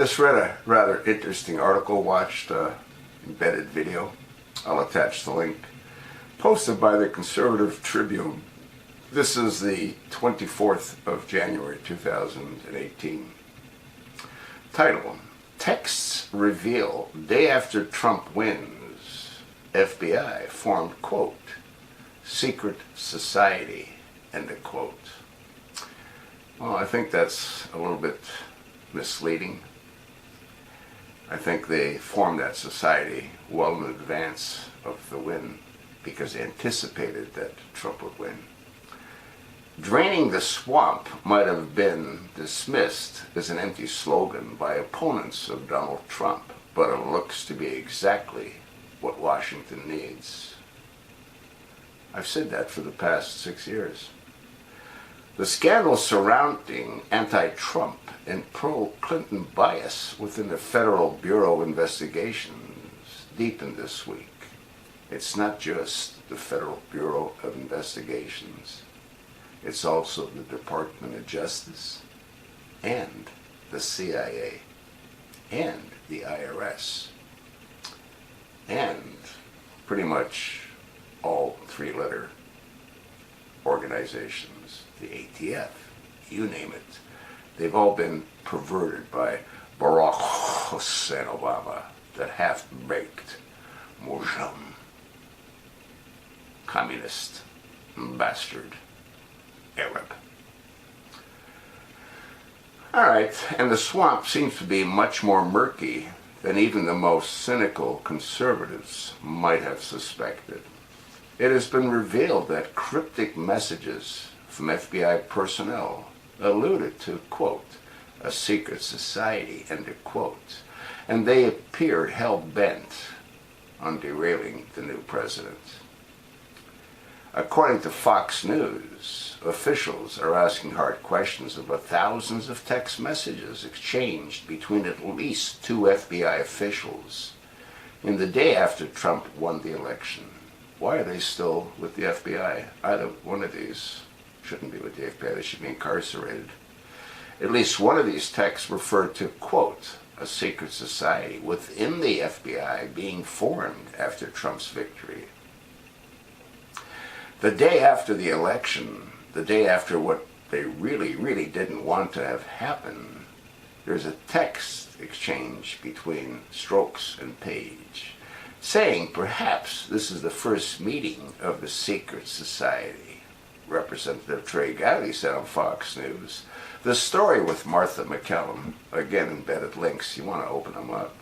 Just read a rather interesting article, watched an embedded video. I'll attach the link. Posted by the Conservative Tribune. This is the 24th of January 2018. Title: Texts reveal day after Trump wins, FBI formed, quote, secret society, end of quote. Well, I think that's a little bit misleading. I think they formed that society well in advance of the win because they anticipated that Trump would win. Draining the swamp might have been dismissed as an empty slogan by opponents of Donald Trump, but it looks to be exactly what Washington needs. I've said that for the past 6 years. The scandal surrounding anti-Trump and pro-Clinton bias within the Federal Bureau of Investigations deepened this week. It's not just the Federal Bureau of Investigations. It's also the Department of Justice and the CIA and the IRS and pretty much all three-letter organizations, the ATF, you name it. They've all been perverted by Barack Hussein Obama, that half-baked Muslim, communist, bastard, Arab. All right, and the swamp seems to be much more murky than even the most cynical conservatives might have suspected. It has been revealed that cryptic messages from FBI personnel alluded to, quote, a secret society, end of quote, and they appeared hell-bent on derailing the new president. According to Fox News, officials are asking hard questions about thousands of text messages exchanged between at least two FBI officials in the day after Trump won the election. Why are they still with the FBI? Either one of these shouldn't be with the FBI. They should be incarcerated. At least one of these texts referred to, quote, a secret society within the FBI being formed after Trump's victory. The day after the election, the day after what they really didn't want to have happen, there's a text exchange between Strokes and Page, saying perhaps this is the first meeting of the secret society. Representative Trey Gowdy said on Fox News, the story with Martha MacCallum, again embedded links, you want to open them up.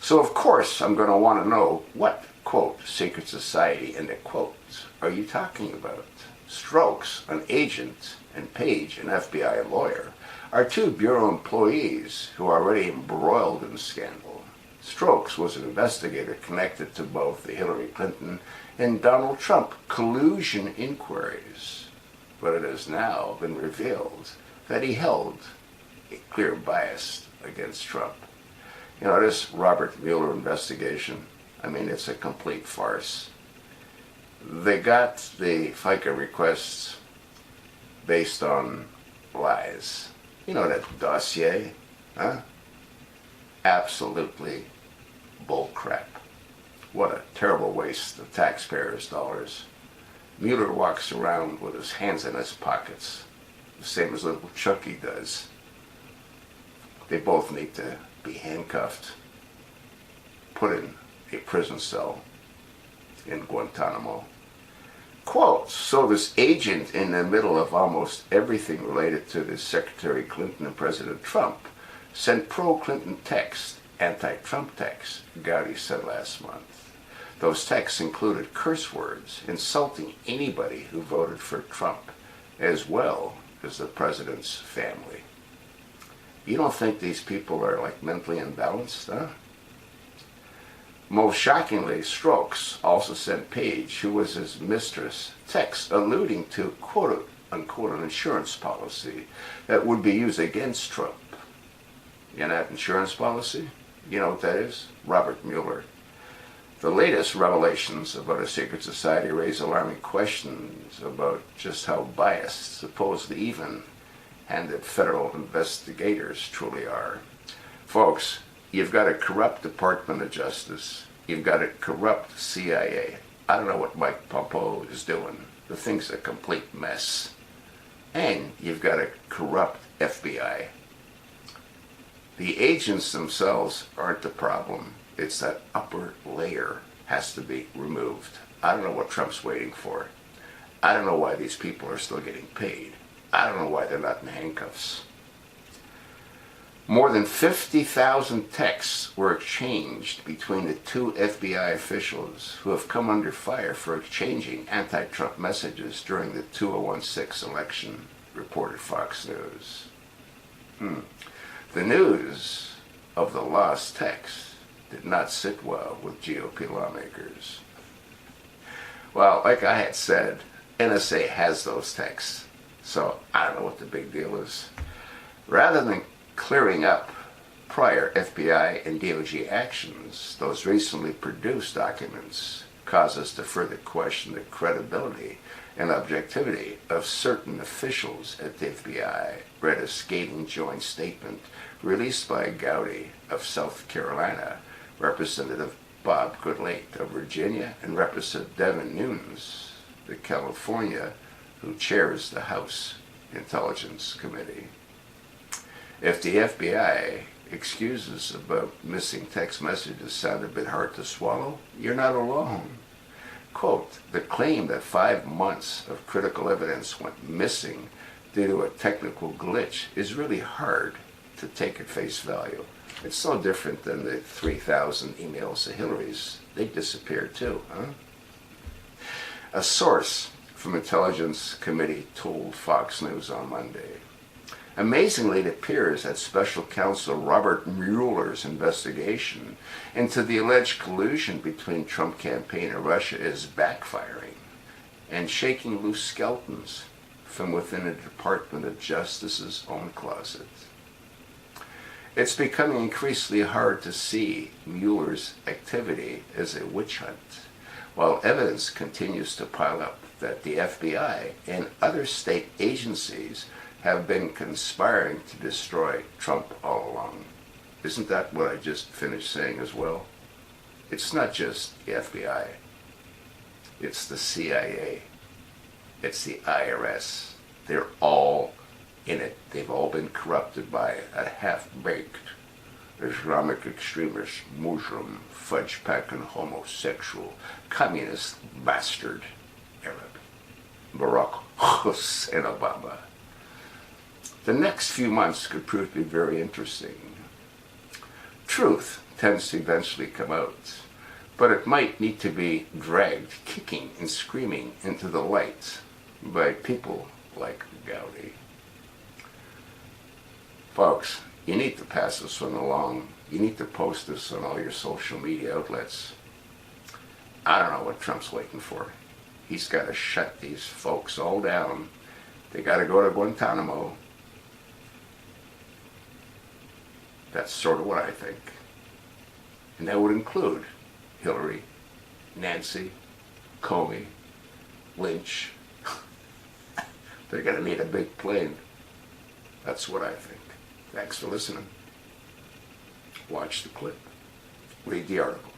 So of course I'm going to want to know what, quote, secret society, end of quote, are you talking about? Strokes, an agent, and Page, an FBI lawyer, are two Bureau employees who are already embroiled in scandal. Strokes was an investigator connected to both the Hillary Clinton and Donald Trump collusion inquiries, but it has now been revealed that he held a clear bias against Trump. You know, this Robert Mueller investigation, I mean, it's a complete farce. They got the FICA requests based on lies. You know that dossier, huh? Absolutely bullcrap. What a terrible waste of taxpayers' dollars. Mueller walks around with his hands in his pockets, the same as little Chucky does. They both need to be handcuffed, put in a prison cell in Guantanamo. Quote, so this agent in the middle of almost everything related to this Secretary Clinton and President Trump sent pro-Clinton texts, anti-Trump texts, Gowdy said last month. Those texts included curse words insulting anybody who voted for Trump, as well as the president's family. You don't think these people are like mentally imbalanced, huh? Most shockingly, Strokes also sent Page, who was his mistress, texts alluding to quote-unquote an insurance policy that would be used against Trump. You know that insurance policy? You know what that is? Robert Mueller. The latest revelations about a secret society raise alarming questions about just how biased, supposedly even-handed federal investigators truly are. Folks, you've got a corrupt Department of Justice. You've got a corrupt CIA. I don't know what Mike Pompeo is doing. The thing's a complete mess. And you've got a corrupt FBI. The agents themselves aren't the problem. It's that upper layer has to be removed. I don't know what Trump's waiting for. I don't know why these people are still getting paid. I don't know why they're not in handcuffs. More than 50,000 texts were exchanged between the two FBI officials who have come under fire for exchanging anti-Trump messages during the 2016 election, reported Fox News. The news of the lost texts did not sit well with GOP lawmakers. Well, like I had said, NSA has those texts, so I don't know what the big deal is. Rather than clearing up prior FBI and DOJ actions, those recently produced documents cause us to further question the credibility and objectivity of certain officials at the FBI, read a scathing joint statement released by Gowdy of South Carolina, Representative Bob Goodlake of Virginia, and Representative Devin Nunes, the California, who chairs the House Intelligence Committee. If the FBI excuses about missing text messages sound a bit hard to swallow, you're not alone. Quote, the claim that 5 months of critical evidence went missing due to a technical glitch is really hard to take at face value. It's so different than the 3,000 emails of Hillary's. They disappeared too, huh? A source from Intelligence Committee told Fox News on Monday. Amazingly, it appears that Special Counsel Robert Mueller's investigation into the alleged collusion between Trump campaign and Russia is backfiring and shaking loose skeletons from within the Department of Justice's own closet. It's becoming increasingly hard to see Mueller's activity as a witch hunt, while evidence continues to pile up that the FBI and other state agencies have been conspiring to destroy Trump all along. Isn't that what I just finished saying as well? It's not just the FBI. It's the CIA. It's the IRS. They're all in it. They've all been corrupted by a half-baked Islamic extremist, Muslim, fudge-packing homosexual, communist bastard Arab, Barack Hussein Obama. The next few months could prove to be very interesting. Truth tends to eventually come out, but it might need to be dragged kicking and screaming into the light by people like Gowdy. Folks, you need to pass this one along. You need to post this on all your social media outlets. I don't know what Trump's waiting for. He's got to shut these folks all down. They got to go to Guantanamo. That's sort of what I think. And that would include Hillary, Nancy, Comey, Lynch. They're going to need a big plane. That's what I think. Thanks for listening. Watch the clip. Read the article.